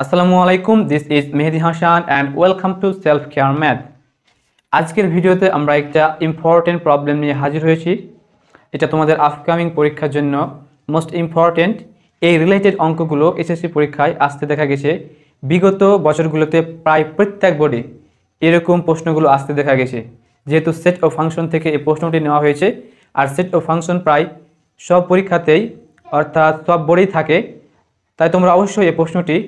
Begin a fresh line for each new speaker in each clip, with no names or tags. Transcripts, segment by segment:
আসসালামু আলাইকুম, this is Mehedi Hasan and welcome to self care math. আজকের ভিডিওতে আমরা একটা ইম্পর্টেন্ট প্রবলেম নিয়ে হাজির হয়েছি। এটা তোমাদের আপকামিং পরীক্ষার জন্য মোস্ট ইম্পর্টেন্ট। এই রিলেটেড অঙ্কগুলো এসএসসি পরীক্ষায় আসতে দেখা গেছে। বিগত বছরগুলোতে প্রায় প্রত্যেক বোর্ডে এরকম প্রশ্নগুলো আসতে দেখা গেছে। যেহেতু সেট ও ফাংশন থেকে এই প্রশ্নটি নেওয়া হয়েছে, আর সেট ও ফাংশন প্রায় সব পরীক্ষাতেই অর্থাৎ সব বোর্ডেই থাকে, তাই তোমরা অবশ্যই এই প্রশ্নটি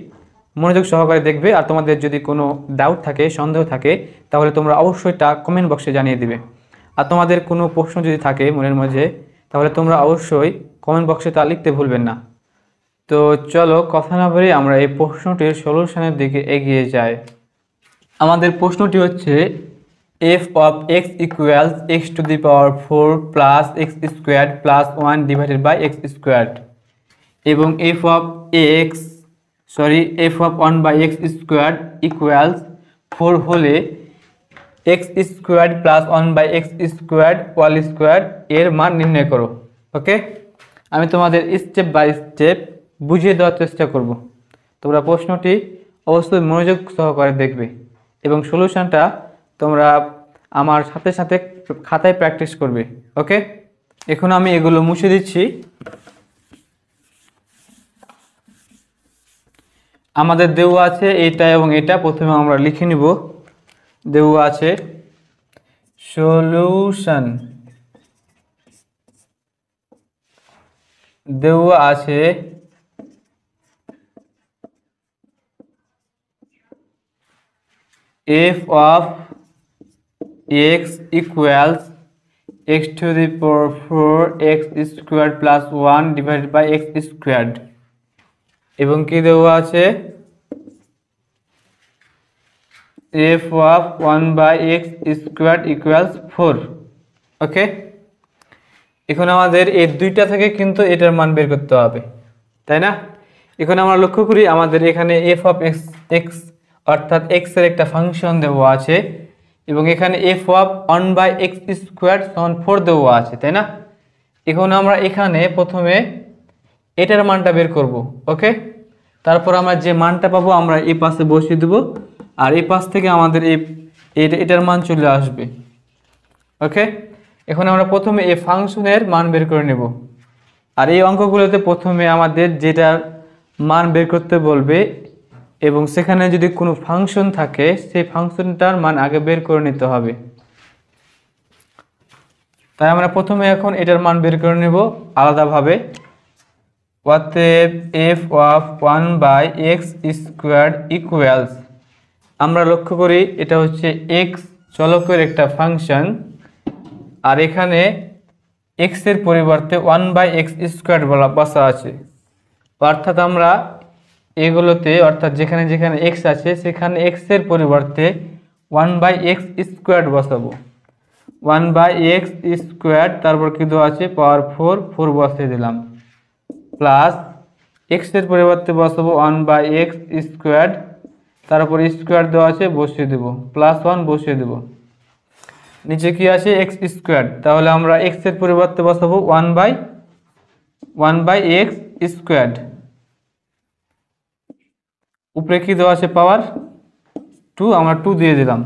মনোযোগ সহকারে দেখবে। আর তোমাদের যদি কোনো ডাউট থাকে, সন্দেহ থাকে, তাহলে তোমরা অবশ্যই তা কমেন্ট বক্সে জানিয়ে দিবে। আর তোমাদের কোনো প্রশ্ন যদি থাকে মনের মধ্যে, তাহলে তোমরা অবশ্যই কমেন্ট বক্সে তা লিখতে ভুলবেন না। তো চলো কথা না বলে আমরা এই প্রশ্নটির সলিউশনের দিকে এগিয়ে যাই। আমাদের প্রশ্নটি হচ্ছে f of x equals x to the power 4 plus x squared plus 1 divided by x squared এবং f of 1 by x squared equals 4 হলে x squared plus 1 by x squared whole squared এর মান নির্ণয় করো। ওকে, আমি তোমাদের স্টেপ বাই স্টেপ বুঝিয়ে দেওয়ার চেষ্টা করব। তোমরা প্রশ্নটি অবশ্যই মনোযোগ সহকারে দেখবে এবং সলিউশনটা তোমরা আমার সাথে সাথে খাতায় প্র্যাকটিস করবে। ওকে, এখন আমি এগুলো মুছে দিচ্ছি। আমাদের দেওয়া আছে এটা এবং এটা, প্রথমে আমরা লিখে নিব। দেওয়া আছে সলিউশন, দেওয়া আছে f of x equals x to the power 4 x squared plus 1 divided by x squared এবং কি দেওয়া আছে f of 1 by x squared equals 4। ওকে, এখন আমাদের এই দুইটা থেকে কিন্তু এটার মান বের করতে হবে, তাই না? এখন আমরা লক্ষ্য করি আমাদের এখানে f of x অর্থাৎ x এর একটা ফাংশন দেওয়া আছে এবং এখানে f of 1 by x squared সমান 4 দেওয়া আছে, তাই না? এখন আমরা এখানে প্রথমে এটার মানটা বের করব। ওকে, তারপর আমরা যে মানটা পাবো আমরা এই পাশে বসিয়ে দেব, আর এই পাশ থেকে আমাদের এটার মান চলে আসবে। ওকে, এখন আমরা প্রথমে এই ফাংশনের মান বের করে নেব। আর এই অঙ্কগুলোতে প্রথমে আমাদের যেটা মান বের করতে বলবে এবং সেখানে যদি কোনো ফাংশন থাকে সেই ফাংশনটার মান আগে বের করে নিতে হবে। তাই আমরা প্রথমে এখন এটার মান বের করে নেব আলাদাভাবে। অতএব f of 1 by x squared equals, আমরা লক্ষ্য করি এটা হচ্ছে x চলকের একটা ফাংশন, আর এখানে x এর পরিবর্তে 1 by x squared বসা আছে। অর্থাৎ আমরা এগুলোতে অর্থাৎ যেখানে যেখানে x আছে সেখানে x এর পরিবর্তে 1 by x squared বসাবো। 1 by x squared, তারপর কি দেওয়া আছে পাওয়ার 4 বসিয়ে দিলাম, প্লাস x এর পরিবর্তে বসাবো 1 by x squared, তারপর স্কোয়ার দেওয়া আছে বসিয়ে দেব, প্লাস 1 বসিয়ে দেব। নিচে কি আছে x squared, তাহলে আমরা x এর পরিবর্তে বসাবো 1 by x squared, উপরে কি দেওয়া আছে পাওয়ার 2, আমরা 2 দিয়ে দিলাম।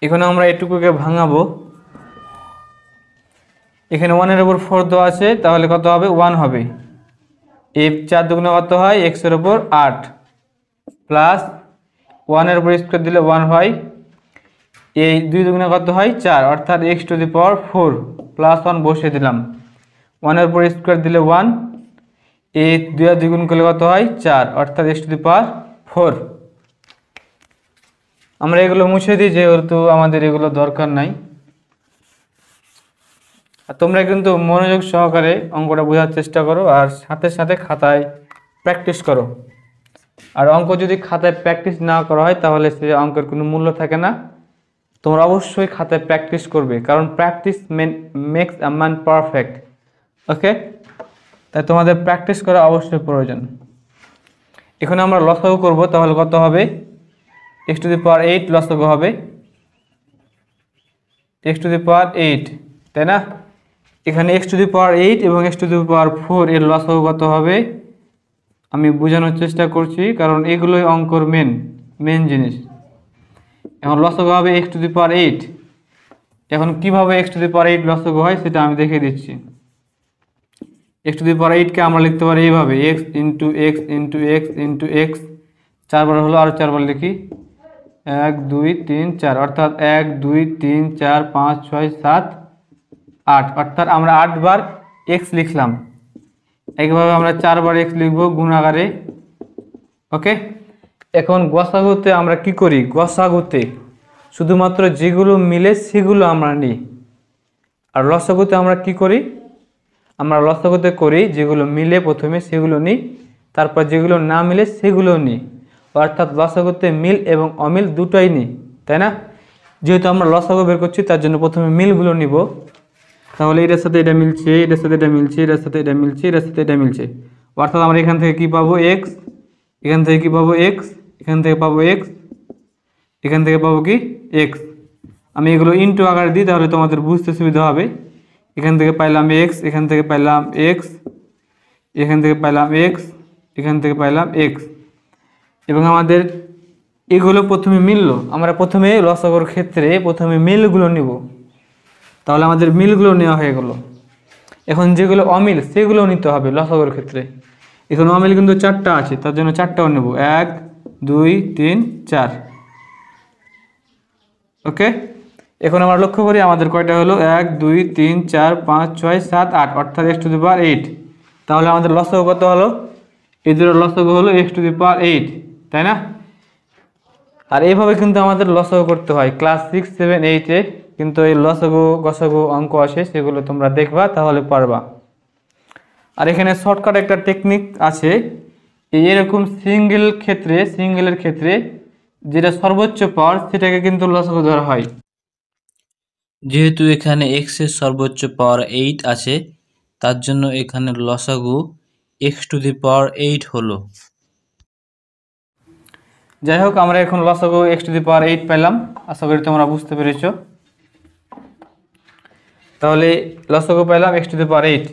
এখন আমরা এটুকুকে ভাঙাবো। এখানে 1 এর উপর 4 দেওয়া আছে, তাহলে কত হবে 1 হবে। এই 4 দুগুণে কত হয় x এর উপর 8, প্লাস 1 এর উপর স্কোয়ার দিলে 1 হয়, এই 2 দুগুণে কত হয় 4, অর্থাৎ x two the power 4 plus 1 বসিয়ে দিলাম। 1 এর উপর স্কোয়ার দিলে 1, এই 2 আর 2 গুণ করলে কত হয় 4, অর্থাৎ x টু দি পাওয়ার 4। আমরা এগুলো মুছে দিই যেহেতু আমাদের এগুলো দরকার নাই। আর তোমরা কিন্তু মনোযোগ সহকারে অঙ্কটা বোঝার চেষ্টা করো আর সাথে সাথে খাতায় প্র্যাকটিস করো। আর অঙ্ক যদি খাতায় প্র্যাকটিস না করা হয় তাহলে সে অঙ্কের কোনো মূল্য থাকে না। তোমরা অবশ্যই খাতায় প্র্যাকটিস করবে, কারণ practice makes a man perfect. Okay, তাই তোমাদের প্র্যাকটিস করা অবশ্যই প্রয়োজন। এখন আমরা লসাগু করব, তাহলে কত হবে x টু দি পাওয়ার 8 লসাগু হবে x টু দি পাওয়ার 8, তাই না? এখানে x টু দি পাওয়ার 8 এবং x টু দি পাওয়ার 4 এর লসাগু কত হবে আমি বোঝানোর চেষ্টা করছি, কারণ এগুলোই অঙ্কর মেন জিনিস। এখন লসাগু হবে x⁸8। এখন কিভাবে x⁸8 লসাগু হয় সেটা আমি দেখিয়ে দিচ্ছি। x⁸8 কে আমরা লিখতে পারি এইভাবে, x into x into x into x, 4 বার হলো, আরও 4 বার লিখি, 1 2 3 4, অর্থাৎ 1 2 3 4 5 6 7 8, অর্থাৎ আমরা 8 বার x লিখলাম। একইভাবে আমরা 4 বার x লিখবো গুণ আকারে। ওকে, এখন গসাগুতে আমরা কি করি? গসাগুতে শুধুমাত্র যেগুলো মিলে সেগুলো আমরা নিই, আর লসাগুতে আমরা কি করি? আমরা লসাগুতে করি যেগুলো মিলে প্রথমে সেগুলো নিই, তারপর যেগুলো না মিলে সেগুলো নিই, অর্থাৎ লসাগুতে মিল এবং অমিল দুটোই নিই, তাই না? যেহেতু আমরা লসাগু বের করছি তার জন্য প্রথমে মিলগুলো নিব। তাহলে এটার সাথে এটা মিলছে, এটার সাথে এটা মিলছে, এটার সাথে এটা মিলছে, এটার সাথে এটা মিলছে, অর্থাৎ আমরা এখান থেকে কি পাবো? এক্স, এখান থেকে কি পাবো? এক্স, এখান থেকে পাবো এক্স, এখান থেকে পাবো কি? এক্স। আমি এগুলো ইনটু আকারে দিই তাহলে তোমাদের বুঝতে সুবিধা হবে। এখান থেকে পাইলাম এক্স, এখান থেকে পাইলাম এক্স, এখান থেকে পাইলাম এক্স, এখান থেকে পাইলাম এক্স, এবং আমাদের এগুলো প্রথমে মিললো। আমরা প্রথমে লসাগুর ক্ষেত্রে প্রথমে মিলগুলো নিব, তাহলে আমাদের মিলগুলো নেওয়া হয়ে গেল। এখন যেগুলো অমিল সেগুলো নিতে হবে লসাগুর ক্ষেত্রে। এখন অমিল কিন্তু 4টা আছে, তার জন্য 4টাও নেব, 1 2 3 4। ওকে, এখন আমরা লক্ষ্য করি আমাদের কয়টা হলো? 1 2 3 4 5 6 7 8, অর্থাৎ x⁸8। তাহলে আমাদের লসাগু কত হলো? এই দুটোর লসাগু হলো x⁸8, তাই না? আর এইভাবে কিন্তু আমাদের লসাগু করতে হয়। ক্লাস 6 7 8-এ কিন্তু এই লসাগু গসাগু অঙ্ক আসে, সেগুলো তোমরা দেখবা তাহলে পারবা। আর এখানে শর্টকাট একটা টেকনিক আছে, এরকম সিঙ্গেলের ক্ষেত্রে যেটা সর্বোচ্চ পাওয়ার সেটাকে কিন্তু লসাগু ধরা হয়।
যেহেতু এখানে x এর সর্বোচ্চ পাওয়ার 8 আছে, তার জন্য এখানে লসাগু x⁸8 হলো।
যাই হোক, আমরা এখন লসাগু x⁸8 পেলাম, আশা করি তোমরা বুঝতে পেরেছ। তাহলে লসাগু পেলাম x⁸8।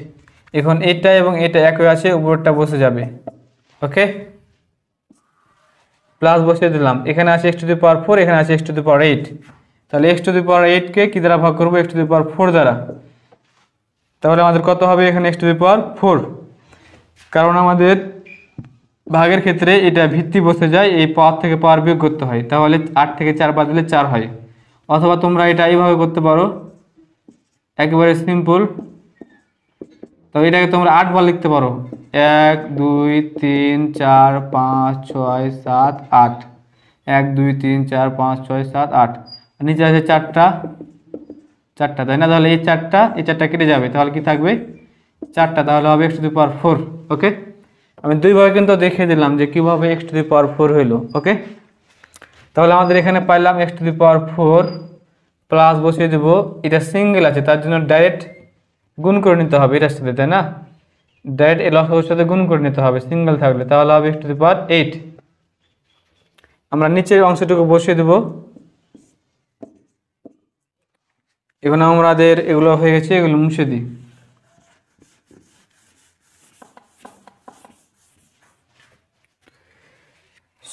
এখন এটা এবং এটা একই আছে, উপরটা বসে যাবে। ওকে, প্লাস বসিয়ে দিলাম, এখানে আছে x⁴, এখানে আছে x⁸8। তাহলে x⁸8 কে কি দ্বারা ভাগ করবো? x⁴ দ্বারা। তাহলে আমাদের কত হবে এখানে? x⁴, কারণ আমাদের ভাগের ক্ষেত্রে এটা ভিত্তি বসে যায়, এই পাওয়ার থেকে পাওয়ার বিয়োগ করতে হয়, তাহলে 8 থেকে 4 বাদ দিলে 4 হয়। অথবা তোমরা এটা এইভাবে করতে পারো, একেবারে সিম্পল। তো এটাকে তোমরা 8 বার লিখতে পারো, 1 2 3 4 5 6 7 8, 1 2 3 4 5 6 7 8, নিচে আছে 4টা, তাই না? তাহলে এই 4টা কেটে যাবে, তাহলে কি থাকবে? 4টা, তাহলে হবে x⁴। ওকে, আমি দুইভাবে কিন্তু দেখিয়ে দিলাম যে কিভাবে x⁴ হইলো। ওকে, তাহলে আমাদের এখানে পাইলাম x⁴, প্লাস বসিয়ে দেবো। এটা সিঙ্গেল আছে তার জন্য ডাইরেক্ট গুণ করে নিতে হবে এটার সাথে, তাই না? ডাইরেক্ট এই লসাগুর সাথে গুণ করে নিতে হবে সিঙ্গেল থাকলে, তাহলে হবে x⁸8। আমরা নিচের অংশটুকু বসিয়ে দেব। এখন আমাদের এগুলো হয়ে গেছে, এগুলো মুছে দিই।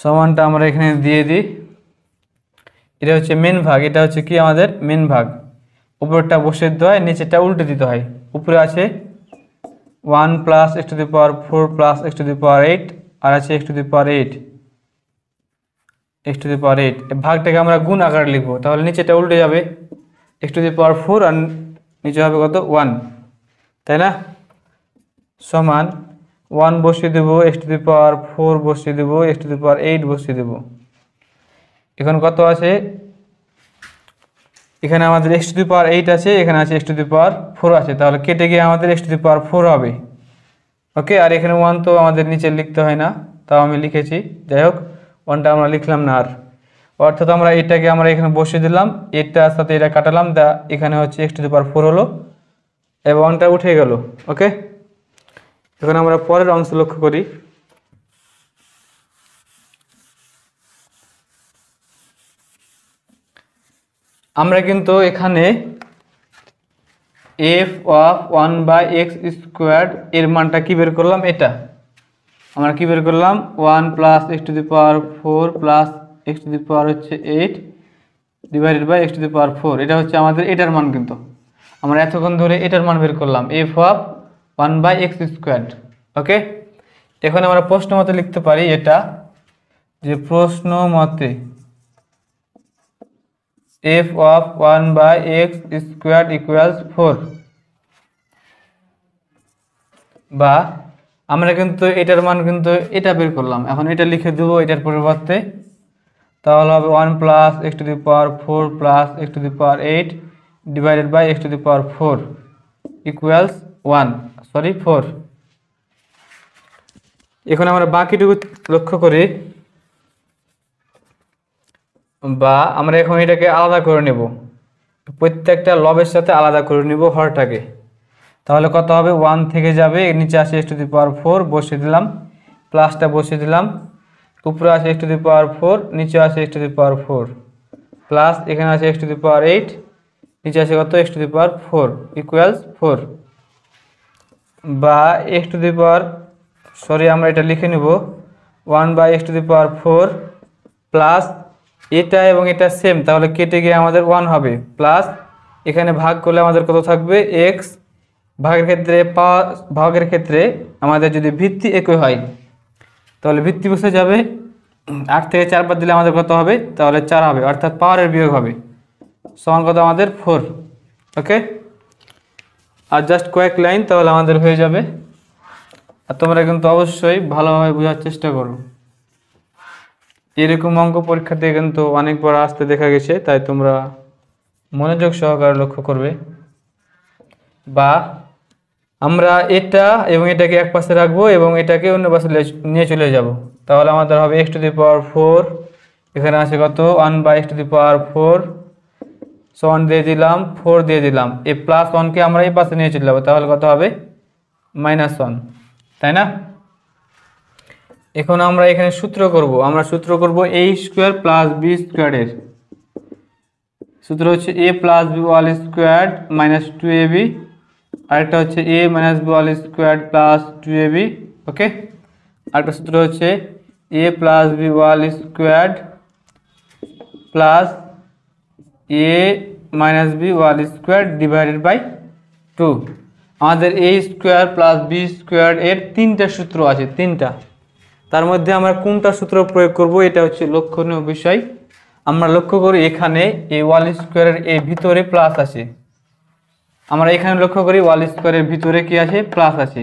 সমানটা আমরা এখানে দিয়ে দিই। এটা হচ্ছে মেন ভাগ, এটা হচ্ছে কি আমাদের মেন ভাগ। উপরটা বসিয়ে দিতে হয়, নিচেরটা উল্টে দিতে হয়। উপরে আছে 1 প্লাস x⁴ প্লাস x⁸8, আর আছে x⁸8। ভাগটাকে আমরা গুণ আকারে লিখবো, তাহলে নিচেটা উল্টে যাবে, x⁴ আর নিচে হবে কত? 1, তাই না? সমান 1 বসিয়ে দেবো, x⁴ বসিয়ে দেবো, x⁸8 বসিয়ে দেবো। এখন কত আছে? এখানে আমাদের x⁸8 আছে, এখানে আছে x⁴ আছে, তাহলে কেটে গিয়ে আমাদের x⁴ হবে। ওকে, আর এখানে 1 তো আমাদের নিচে লিখতে হয় না, তাও আমি লিখেছি। যাই হোক, 1টা আমরা লিখলাম না আর, অর্থাৎ আমরা এটাকে আমরা এখানে বসিয়ে দিলাম, এটার সাথে এটা কাটালাম, এখানে হচ্ছে x⁴ হলো এবং 1টা উঠে গেল। ওকে, এখন আমরা পরের অংশ লক্ষ্য করি। আমরা কিন্তু এখানে f(1/x²) এর মানটা কি বের করলাম? এটা আমরা কি বের করলাম 1 plus x to the power 4 plus x to the power হচ্ছে 8 divided by x to the power 4। এটা হচ্ছে আমাদের এটার মান, কিন্তু আমরা এতক্ষণ ধরে এটার মান বের করলাম এফ অফ 1/x²। ওকে, এখন আমরা প্রশ্ন মতে লিখতে পারি এটা, যে প্রশ্ন মতে এফ অফ 1/x² ইকুয়ালস 4, বা আমরা কিন্তু এটার মান কিন্তু এটা বের করলাম, এখন এটা লিখে দেবো এটার পরিবর্তে। তাহলে হবে 1 plus x to the power 4 plus x to the power 8 divided by x to the power 4 equals 4। এখন আমরা বাকিটুকু লক্ষ্য করি, বা আমরা এখন এটাকে আলাদা করে নেব, প্রত্যেকটা লবের সাথে আলাদা করে নেব হরটাকে। তাহলে কত হবে, 1 থেকে যাবে, নিচে আসে এক্স টু দি পাওয়ার 4 বসিয়ে দিলাম, প্লাসটা বসিয়ে দিলাম, উপরে আসে এক্স টু দি পাওয়ার 4, নিচে আসে x to the power 4, plus এখানে আসে এক্স টু দি পাওয়ার 8, নিচে আসে কত x to the power 4 equals 4, বা এক্স টু দি পাওয়ার আমরা এটা লিখে নেব 1/x two the power 4 plus এটা এবং এটা সেম, তাহলে কেটে গিয়ে আমাদের 1 হবে, প্লাস এখানে ভাগ করলে আমাদের কত থাকবে x, ভাগের ক্ষেত্রে আমাদের যদি ভিত্তি একই হয় তাহলে ভিত্তি বসে যাবে, 8 থেকে 4 বাদ দিলে আমাদের কত হবে, তাহলে 4 হবে, অর্থাৎ পাওয়ারের বিয়োগ হবে, সমান কত আমাদের 4। ওকে, আর জাস্ট কয়েক লাইন তাহলে আমাদের হয়ে যাবে। আর তোমরা কিন্তু অবশ্যই ভালোভাবে বোঝার চেষ্টা করো, এরকম অঙ্ক পরীক্ষাতে কিন্তু অনেকবার আসতে দেখা গেছে, তাই তোমরা মনোযোগ সহকারে লক্ষ্য করবে। বা আমরা এটা এবং এটাকে এক পাশে রাখবো এবং এটাকে অন্য পাশে নিয়ে চলে যাব, তাহলে আমাদের হবে এক্স টু দি পাওয়ার 4, এখানে আছে কত 1/x টু দি পাওয়ার 4, 1 দিয়ে দিলাম, 4 দিয়ে দিলাম, এই প্লাস 1কে আমরা এই পাশে নিয়ে চলে যাবো, তাহলে কত হবে -1, তাই না? এখন আমরা এখানে সূত্র করব, a² প্লাস b² এর সূত্র হচ্ছে a plus b whole square minus 2ab, আরেকটা হচ্ছে a minus b whole square plus 2ab। Okay, আরেকটা সূত্র হচ্ছে a plus b whole square plus a minus b whole square divided by 2। আমাদের a² plus b² এর 3টা সূত্র আছে, 3টা, তার মধ্যে আমরা কোনটা সূত্র প্রয়োগ করব এটা হচ্ছে লক্ষণীয় বিষয়। আমরা লক্ষ্য করি এখানে এই হোল স্কোয়ারের এই ভিতরে প্লাস আছে, আমরা এখানে লক্ষ্য করি হোল স্কোয়ারের ভিতরে কি আছে, প্লাস আছে,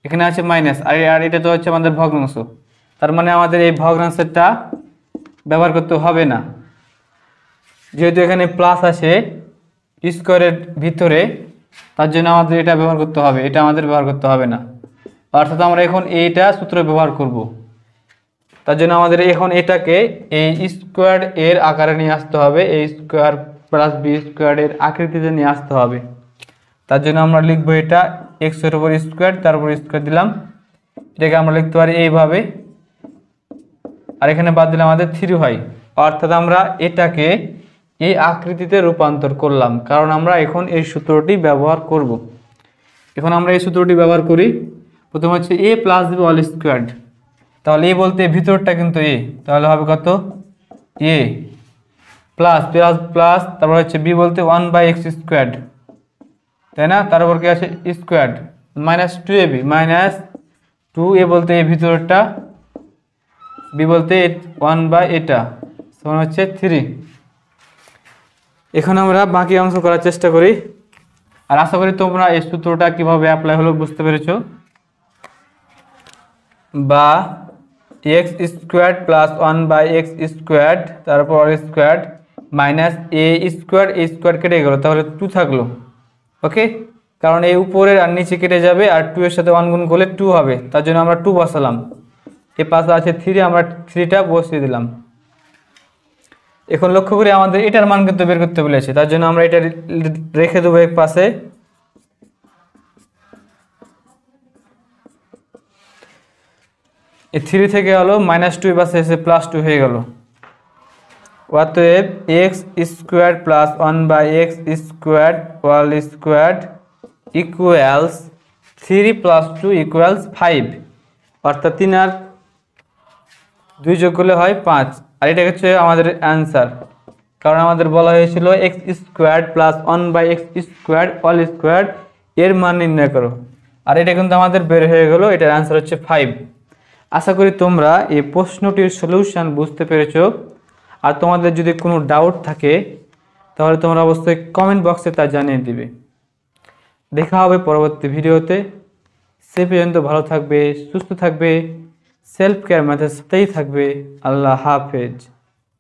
এখানে আছে মাইনাস, আর এটা তো হচ্ছে আমাদের ভগ্নাংশ, তার মানে আমাদের এই ভগ্নাংশটা ব্যবহার করতে হবে না, যেহেতু এখানে প্লাস আছে স্কোয়ারের ভিতরে, তার জন্য আমাদের এটা ব্যবহার করতে হবে, এটা আমাদের ব্যবহার করতে হবে না, অর্থাৎ আমরা এখন এইটা সূত্র ব্যবহার করব। তার জন্য আমাদের এখন এটাকে এই স্কোয়ার এর আকারে নিয়ে আসতে হবে, এই স্কোয়ার প্লাস b² এর আকৃতিতে নিয়ে আসতে হবে। তার জন্য আমরা লিখবো এটা x এর উপর স্কোয়ার, তারপর স্কোয়ার দিলাম, এটাকে আমরা লিখতে পারি এইভাবে, আর এখানে বাদ দিলে আমাদের 3 হয়, অর্থাৎ আমরা এটাকে এই আকৃতিতে রূপান্তর করলাম, কারণ আমরা এখন এই সূত্রটি ব্যবহার করব। এখন আমরা এই সূত্রটি ব্যবহার করি, প্রথম হচ্ছে a plus b whole square, তাহলে a বলতে ভিতরটা কিন্তু a, তাহলে হবে কত a প্লাস প্লাস প্লাস, তারপর হচ্ছে b বলতে 1/x², তাই না, তারপর কি আছে square minus 2ab minus 2a বলতে এই ভিতরটা, b বলতে 1/এটা সমান হচ্ছে 3। এখন আমরা বাকি অংশ করার চেষ্টা করি, আর আশা করি তোমরা এই সূত্রটা কিভাবে অ্যাপ্লাই হলো বুঝতে পেরেছো। বা x² প্লাস 1/x², তারপর স্কোয়ার মাইনাস a² কেটে গেল, তাহলে 2 থাকলো। ওকে, কারণ এই উপরের আর নিচে কেটে যাবে, আর 2 এর সাথে 1 গুণ করলে 2 হবে, তার জন্য আমরা 2 বসালাম, এ পাশে আছে 3, আমরা 3টা বসিয়ে দিলাম। এখন লক্ষ্য করি আমাদের এটার মান কিন্তু বের করতে বলেছে, তার জন্য আমরা এটা রেখে দেবো এক পাশে। এই 3 থেকে হলো -2 পাশে এসে +2 হয়ে গেল, অতএব x² plus 1/x² whole square equals 3 + 2 = 5, অর্থাৎ 3 আর 2 যোগ করলে হয় 5, আর এটা হচ্ছে আমাদের অ্যান্সার। কারণ আমাদের বলা হয়েছিল x squared plus 1/x squared all squared এর মান নির্ণয় করো, আর এটা কিন্তু আমাদের বের হয়ে গেল, এটার অ্যান্সার হচ্ছে 5। আশা করি তোমরা এই প্রশ্নটির সলিউশন বুঝতে পেরেছো। আর তোমাদের যদি কোনো ডাউট থাকে তাহলে তোমরা অবশ্যই কমেন্ট বক্সে তা জানিয়ে দিবে। দেখা হবে পরবর্তী ভিডিওতে। সে পর্যন্ত ভালো থাকবে, সুস্থ থাকবে, সেলফ কেয়ার মেথডের সাথেই থাকবে। আল্লাহ হাফেজ।